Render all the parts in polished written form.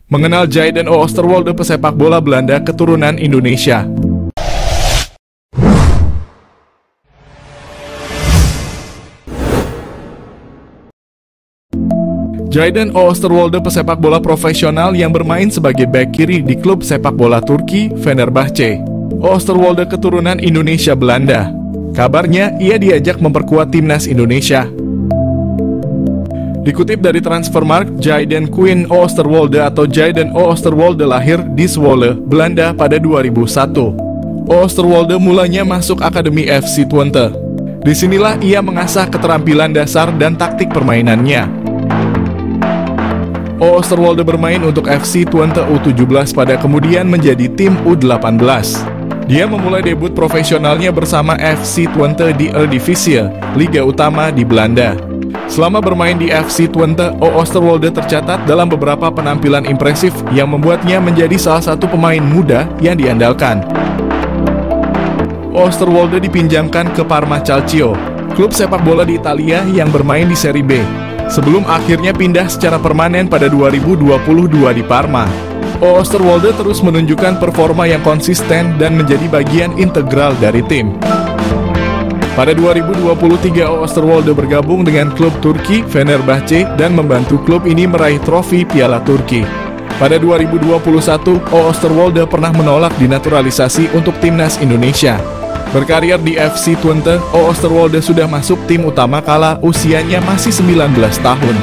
Mengenal Jayden Oosterwolde, pesepak bola Belanda keturunan Indonesia. Jayden Oosterwolde, pesepak bola profesional yang bermain sebagai bek kiri di klub sepak bola Turki, Fenerbahce. Oosterwolde keturunan Indonesia Belanda. Kabarnya, ia diajak memperkuat timnas Indonesia. Dikutip dari Transfermarkt, Jayden Quinn Oosterwolde atau Jayden Oosterwolde lahir di Zwolle, Belanda pada 2001. Oosterwolde mulanya masuk Akademi FC Twente. Disinilah ia mengasah keterampilan dasar dan taktik permainannya. Oosterwolde bermain untuk FC Twente U17 pada kemudian menjadi tim U18. Dia memulai debut profesionalnya bersama FC Twente di Eredivisie, Liga Utama di Belanda. Selama bermain di FC Twente, Oosterwolde tercatat dalam beberapa penampilan impresif yang membuatnya menjadi salah satu pemain muda yang diandalkan. Oosterwolde dipinjamkan ke Parma Calcio, klub sepak bola di Italia yang bermain di Serie B, sebelum akhirnya pindah secara permanen pada 2022 di Parma. Oosterwolde terus menunjukkan performa yang konsisten dan menjadi bagian integral dari tim. Pada 2023, Oosterwolde bergabung dengan klub Turki, Fenerbahce, dan membantu klub ini meraih trofi Piala Turki. Pada 2021, Oosterwolde pernah menolak dinaturalisasi untuk timnas Indonesia. Berkarir di FC Twente, Oosterwolde sudah masuk tim utama kala usianya masih 19 tahun.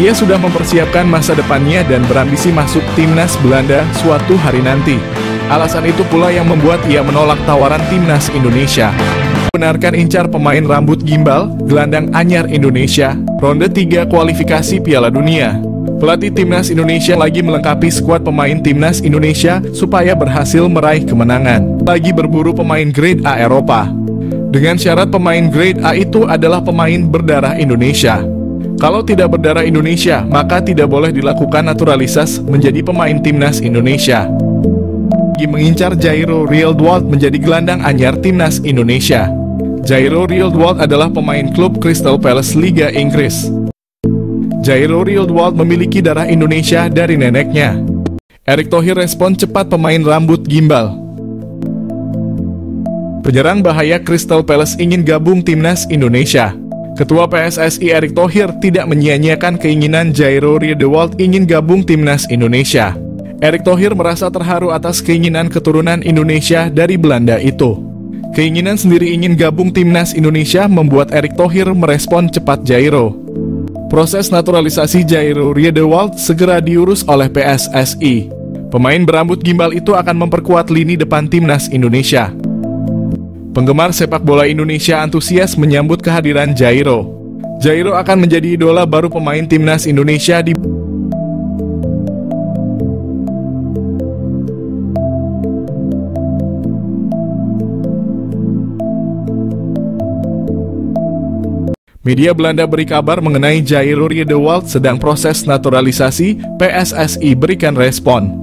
Ia sudah mempersiapkan masa depannya dan berambisi masuk timnas Belanda suatu hari nanti. Alasan itu pula yang membuat ia menolak tawaran timnas Indonesia. Benarkan incar pemain rambut gimbal, gelandang anyar Indonesia, ronde 3 kualifikasi Piala Dunia. Pelatih timnas Indonesia lagi melengkapi skuad pemain timnas Indonesia supaya berhasil meraih kemenangan. Lagi berburu pemain grade A Eropa. Dengan syarat pemain grade A itu adalah pemain berdarah Indonesia. Kalau tidak berdarah Indonesia, maka tidak boleh dilakukan naturalisasi menjadi pemain timnas Indonesia. Mengincar Jairo Riedewald menjadi gelandang anyar timnas Indonesia. Jairo Riedewald adalah pemain klub Crystal Palace Liga Inggris. Jairo Riedewald memiliki darah Indonesia dari neneknya. Erick Thohir respon cepat pemain rambut gimbal. Penyerang bahaya Crystal Palace ingin gabung timnas Indonesia. Ketua PSSI Erick Thohir tidak menyia-nyiakan keinginan Jairo Riedewald ingin gabung timnas Indonesia. Erick Thohir merasa terharu atas keinginan keturunan Indonesia dari Belanda itu. Keinginan sendiri ingin gabung timnas Indonesia membuat Erick Thohir merespon cepat Jairo. Proses naturalisasi Jairo Riedewald segera diurus oleh PSSI. Pemain berambut gimbal itu akan memperkuat lini depan timnas Indonesia. Penggemar sepak bola Indonesia antusias menyambut kehadiran Jairo. Jairo akan menjadi idola baru pemain timnas Indonesia di Media Belanda beri kabar mengenai Jairo Riedewald sedang proses naturalisasi, PSSI berikan respon.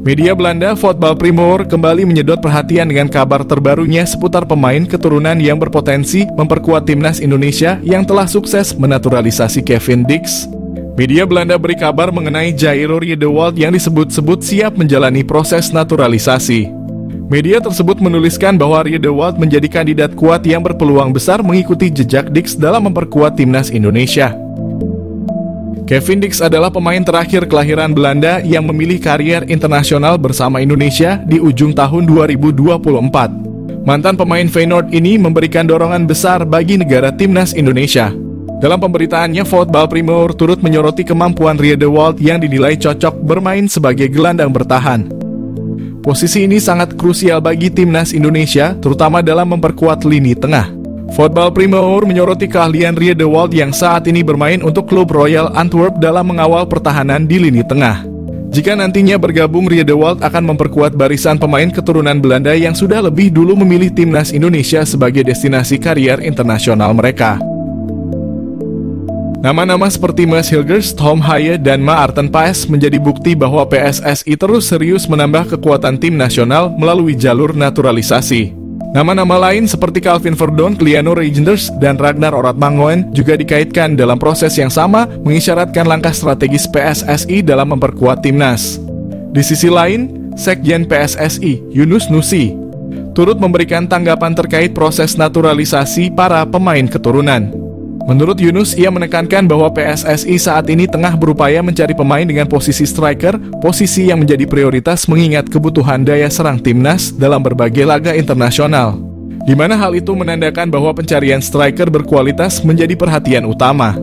Media Belanda Voetbal Primeur kembali menyedot perhatian dengan kabar terbarunya seputar pemain keturunan yang berpotensi memperkuat timnas Indonesia yang telah sukses menaturalisasi Kevin Dix. Media Belanda beri kabar mengenai Jairo Riedewald yang disebut-sebut siap menjalani proses naturalisasi. Media tersebut menuliskan bahwa Riedewald menjadi kandidat kuat yang berpeluang besar mengikuti jejak Dix dalam memperkuat timnas Indonesia. Kevin Dix adalah pemain terakhir kelahiran Belanda yang memilih karier internasional bersama Indonesia di ujung tahun 2024. Mantan pemain Feyenoord ini memberikan dorongan besar bagi negara timnas Indonesia. Dalam pemberitaannya, Voetbal Primeur turut menyoroti kemampuan Riedewald yang dinilai cocok bermain sebagai gelandang bertahan. Posisi ini sangat krusial bagi timnas Indonesia, terutama dalam memperkuat lini tengah. Voetbal Primeur menyoroti keahlian Riedewald yang saat ini bermain untuk klub Royal Antwerp dalam mengawal pertahanan di lini tengah. Jika nantinya bergabung, Riedewald akan memperkuat barisan pemain keturunan Belanda yang sudah lebih dulu memilih timnas Indonesia sebagai destinasi karier internasional mereka. Nama-nama seperti Mads Hilgers, Tom Haye, dan Maarten Paes menjadi bukti bahwa PSSI terus serius menambah kekuatan tim nasional melalui jalur naturalisasi. Nama-nama lain seperti Calvin Verdonk, Liano Reijnders, dan Ragnar Oratmangoen juga dikaitkan dalam proses yang sama, mengisyaratkan langkah strategis PSSI dalam memperkuat timnas. Di sisi lain, Sekjen PSSI, Yunus Nusi, turut memberikan tanggapan terkait proses naturalisasi para pemain keturunan. Menurut Yunus, ia menekankan bahwa PSSI saat ini tengah berupaya mencari pemain dengan posisi striker, posisi yang menjadi prioritas mengingat kebutuhan daya serang timnas dalam berbagai laga internasional. Di mana hal itu menandakan bahwa pencarian striker berkualitas menjadi perhatian utama.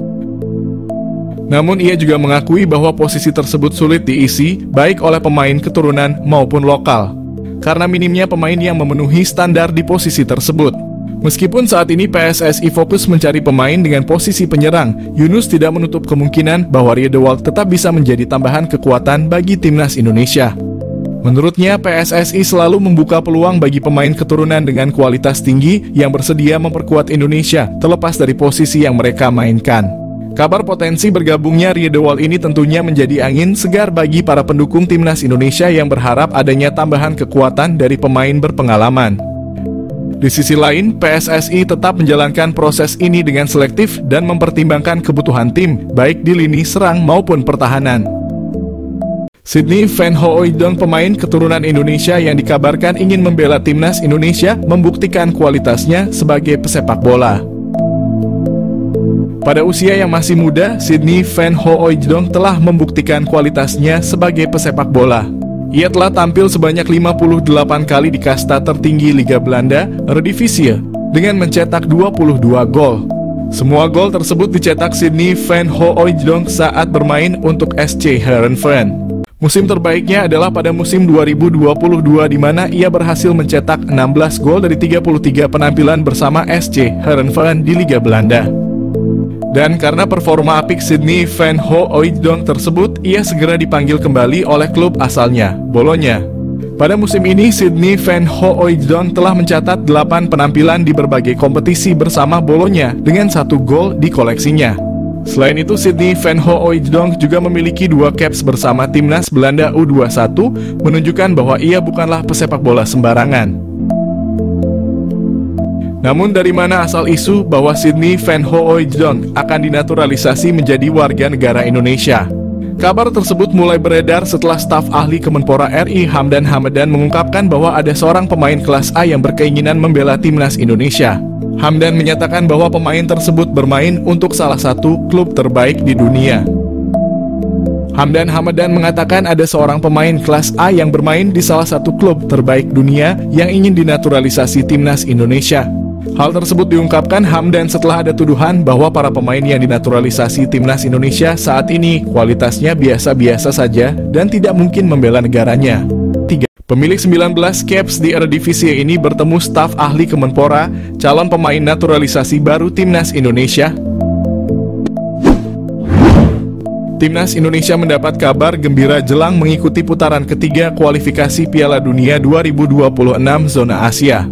Namun ia juga mengakui bahwa posisi tersebut sulit diisi, baik oleh pemain keturunan maupun lokal, karena minimnya pemain yang memenuhi standar di posisi tersebut. Meskipun saat ini PSSI fokus mencari pemain dengan posisi penyerang, Yunus tidak menutup kemungkinan bahwa Riedewald tetap bisa menjadi tambahan kekuatan bagi timnas Indonesia. Menurutnya, PSSI selalu membuka peluang bagi pemain keturunan dengan kualitas tinggi yang bersedia memperkuat Indonesia, terlepas dari posisi yang mereka mainkan. Kabar potensi bergabungnya Riedewald ini tentunya menjadi angin segar bagi para pendukung timnas Indonesia yang berharap adanya tambahan kekuatan dari pemain berpengalaman. Di sisi lain, PSSI tetap menjalankan proses ini dengan selektif dan mempertimbangkan kebutuhan tim, baik di lini serang maupun pertahanan. Sydney Van Hooijdonk, pemain keturunan Indonesia yang dikabarkan ingin membela timnas Indonesia, membuktikan kualitasnya sebagai pesepak bola. Pada usia yang masih muda, Sydney Van Hooijdonk telah membuktikan kualitasnya sebagai pesepak bola. Ia telah tampil sebanyak 58 kali di kasta tertinggi Liga Belanda, Eredivisie, dengan mencetak 22 gol. Semua gol tersebut dicetak Sydney Van Hooijdonk saat bermain untuk SC Heerenveen. Musim terbaiknya adalah pada musim 2022 di mana ia berhasil mencetak 16 gol dari 33 penampilan bersama SC Heerenveen di Liga Belanda. Dan karena performa apik Sydney Van Hooijdonk tersebut, ia segera dipanggil kembali oleh klub asalnya, Bologna. Pada musim ini, Sydney Van Hooijdonk telah mencatat 8 penampilan di berbagai kompetisi bersama Bologna dengan 1 gol di koleksinya. Selain itu, Sydney Van Hooijdonk juga memiliki 2 caps bersama timnas Belanda U21, menunjukkan bahwa ia bukanlah pesepak bola sembarangan. Namun dari mana asal isu bahwa Sydney Van Hooijdonk akan dinaturalisasi menjadi warga negara Indonesia? Kabar tersebut mulai beredar setelah staf ahli Kemenpora RI Hamdan Hamedan mengungkapkan bahwa ada seorang pemain kelas A yang berkeinginan membela timnas Indonesia. Hamdan menyatakan bahwa pemain tersebut bermain untuk salah satu klub terbaik di dunia. Hamdan Hamedan mengatakan ada seorang pemain kelas A yang bermain di salah satu klub terbaik dunia yang ingin dinaturalisasi timnas Indonesia. Hal tersebut diungkapkan Hamdan setelah ada tuduhan bahwa para pemain yang dinaturalisasi timnas Indonesia saat ini kualitasnya biasa-biasa saja dan tidak mungkin membela negaranya. 3. Pemilik 19 caps di Eredivisie ini bertemu staf ahli Kemenpora, calon pemain naturalisasi baru timnas Indonesia. Timnas Indonesia mendapat kabar gembira jelang mengikuti putaran ketiga kualifikasi Piala Dunia 2026 zona Asia.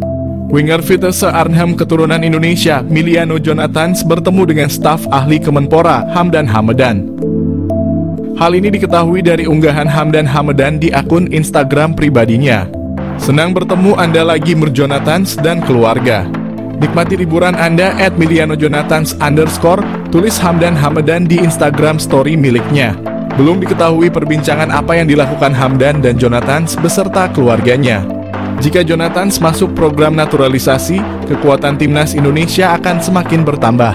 Winger Vitesse Arnhem keturunan Indonesia, Miliano Jonathans, bertemu dengan staf ahli Kemenpora, Hamdan Hamedan. Hal ini diketahui dari unggahan Hamdan Hamedan di akun Instagram pribadinya. Senang bertemu Anda lagi Jonathans dan keluarga. Nikmati liburan Anda @milianojonathans_, tulis Hamdan Hamedan di Instagram story miliknya. Belum diketahui perbincangan apa yang dilakukan Hamdan dan Jonathans beserta keluarganya. Jika Jonathans masuk program naturalisasi, kekuatan timnas Indonesia akan semakin bertambah.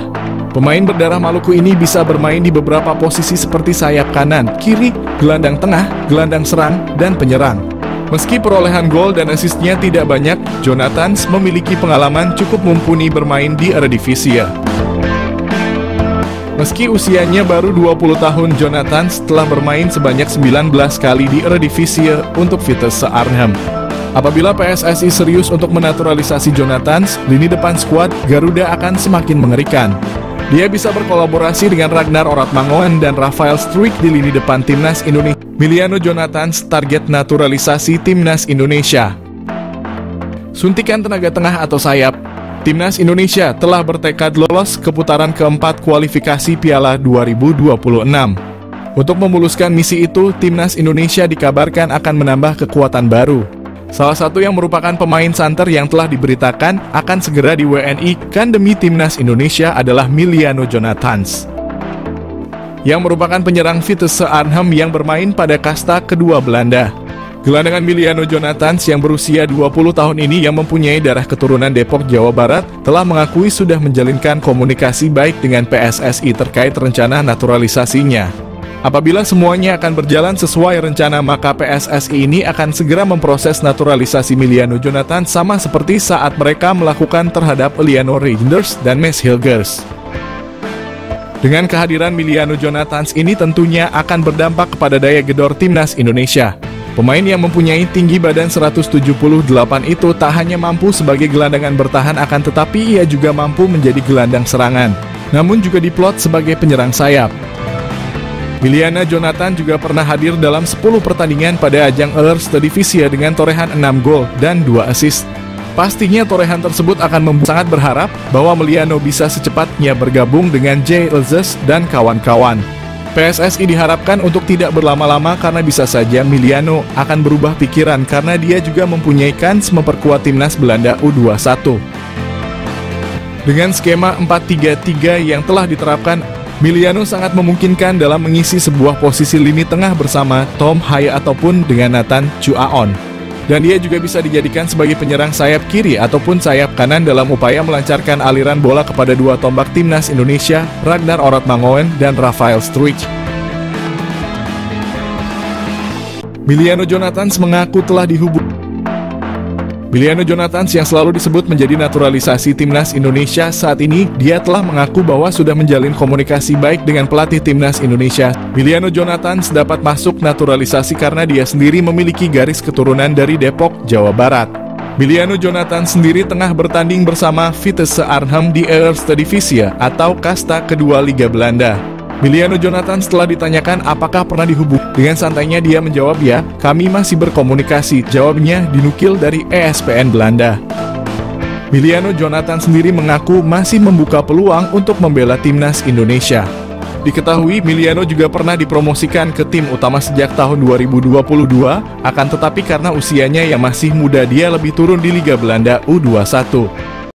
Pemain berdarah Maluku ini bisa bermain di beberapa posisi seperti sayap kanan, kiri, gelandang tengah, gelandang serang, dan penyerang. Meski perolehan gol dan asisnya tidak banyak, Jonathans memiliki pengalaman cukup mumpuni bermain di Eredivisie. Meski usianya baru 20 tahun, Jonathans telah bermain sebanyak 19 kali di Eredivisie untuk Vitesse Arnhem. Apabila PSSI serius untuk menaturalisasi Jonathans, lini depan skuad Garuda akan semakin mengerikan. Dia bisa berkolaborasi dengan Ragnar Oratmangoen dan Rafael Struijk di lini depan timnas Indonesia. Miliano Jonathans target naturalisasi timnas Indonesia. Suntikan tenaga tengah atau sayap? Timnas Indonesia telah bertekad lolos ke putaran keempat kualifikasi Piala 2026. Untuk memuluskan misi itu, Timnas Indonesia dikabarkan akan menambah kekuatan baru. Salah satu yang merupakan pemain santer yang telah diberitakan akan segera di WNI-kan demi Timnas Indonesia adalah Miliano Jonathans, yang merupakan penyerang Vitesse Arnhem yang bermain pada kasta kedua Belanda. Gelandangan Miliano Jonathans yang berusia 20 tahun ini yang mempunyai darah keturunan Depok, Jawa Barat, telah mengakui sudah menjalinkan komunikasi baik dengan PSSI terkait rencana naturalisasinya. Apabila semuanya akan berjalan sesuai rencana, maka PSSI ini akan segera memproses naturalisasi Miliano Jonathans sama seperti saat mereka melakukan terhadap Eleanor Reinders dan Mads Hilgers. Dengan kehadiran Miliano Jonathans ini tentunya akan berdampak kepada daya gedor Timnas Indonesia. Pemain yang mempunyai tinggi badan 178 itu tak hanya mampu sebagai gelandangan bertahan, akan tetapi ia juga mampu menjadi gelandang serangan, namun juga diplot sebagai penyerang sayap. Miliano Jonathans juga pernah hadir dalam 10 pertandingan pada ajang Eredivisie dengan torehan 6 gol dan 2 assist. Pastinya torehan tersebut akan membuat sangat berharap bahwa Miliano bisa secepatnya bergabung dengan Jay Elzes dan kawan-kawan. PSSI diharapkan untuk tidak berlama-lama karena bisa saja Miliano akan berubah pikiran karena dia juga mempunyai kans memperkuat timnas Belanda U21. Dengan skema 4-3-3 yang telah diterapkan, Miliano sangat memungkinkan dalam mengisi sebuah posisi lini tengah bersama Tom Haye ataupun dengan Nathan Chuaon. Dan dia juga bisa dijadikan sebagai penyerang sayap kiri ataupun sayap kanan dalam upaya melancarkan aliran bola kepada dua tombak timnas Indonesia, Ragnar Orotmangoen dan Rafael Struijk. Miliano Jonathans mengaku telah Miliano Jonathans yang selalu disebut menjadi naturalisasi timnas Indonesia saat ini, dia telah mengaku bahwa sudah menjalin komunikasi baik dengan pelatih timnas Indonesia. Miliano Jonathans dapat masuk naturalisasi karena dia sendiri memiliki garis keturunan dari Depok, Jawa Barat. Miliano Jonathans sendiri tengah bertanding bersama Vitesse Arnhem di Eredivisie atau kasta kedua Liga Belanda. Miliano Jonathans setelah ditanyakan apakah pernah dihubungi, dengan santainya dia menjawab, "Ya, kami masih berkomunikasi," jawabnya dinukil dari ESPN Belanda. Miliano Jonathans sendiri mengaku masih membuka peluang untuk membela timnas Indonesia. Diketahui Miliano juga pernah dipromosikan ke tim utama sejak tahun 2022, akan tetapi karena usianya yang masih muda dia lebih turun di Liga Belanda U21.